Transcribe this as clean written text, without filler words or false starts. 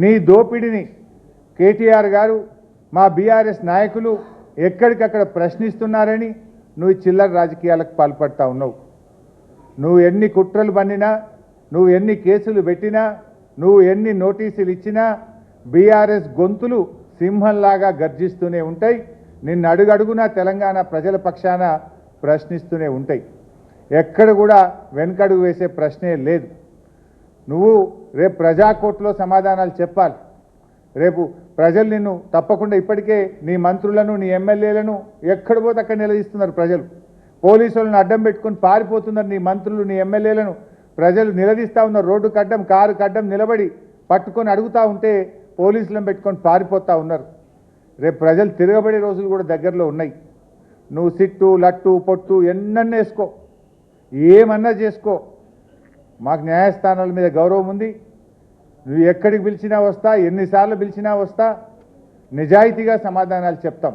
నీ దోపిడిని కేటీఆర్ గారు మా బీఆర్ఎస్ నాయకులు ఎక్కడికక్కడ ప్రశ్నిస్తున్నారని నువ్వు చిల్లర రాజకీయాలకు పాల్పడతా ఉన్నావు. నువ్వు ఎన్ని కుట్రలు పన్నినా, నువ్వు ఎన్ని కేసులు పెట్టినా, నువ్వు ఎన్ని నోటీసులు ఇచ్చినా బీఆర్ఎస్ గొంతులు సింహంలాగా గర్జిస్తూనే ఉంటాయి. నిన్ను అడుగడుగునా తెలంగాణ ప్రజల పక్షాన ప్రశ్నిస్తూనే ఉంటాయి. ఎక్కడ కూడా వెనకడుగు వేసే ప్రశ్నే లేదు. నువ్వు రేపు ప్రజాకోర్టులో సమాధానాలు చెప్పాలి. రేపు ప్రజలు నిన్ను తప్పకుండా ఇప్పటికే నీ మంత్రులను నీ ఎమ్మెల్యేలను ఎక్కడ పోతే అక్కడ నిలదీస్తున్నారు ప్రజలు. పోలీసులను అడ్డం పెట్టుకొని పారిపోతున్నారు నీ మంత్రులు నీ ఎమ్మెల్యేలను ప్రజలు నిలదీస్తూ ఉన్నారు. రోడ్డుకు అడ్డం కారుకు అడ్డం నిలబడి పట్టుకొని అడుగుతూ ఉంటే పోలీసులను పెట్టుకొని పారిపోతూ ఉన్నారు. రేపు ప్రజలు తిరగబడే రోజులు కూడా దగ్గరలో ఉన్నాయి. నువ్వు సిట్టు లట్టు పొట్టు ఎన్నన్నా వేసుకో, ఏమన్నా చేసుకో, మాకు న్యాయస్థానాల మీద గౌరవం ఉంది. నువ్వు ఎక్కడికి పిలిచినా వస్తా, ఎన్నిసార్లు పిలిచినా వస్తా, నిజాయితీగా సమాధానాలు చెప్తాం.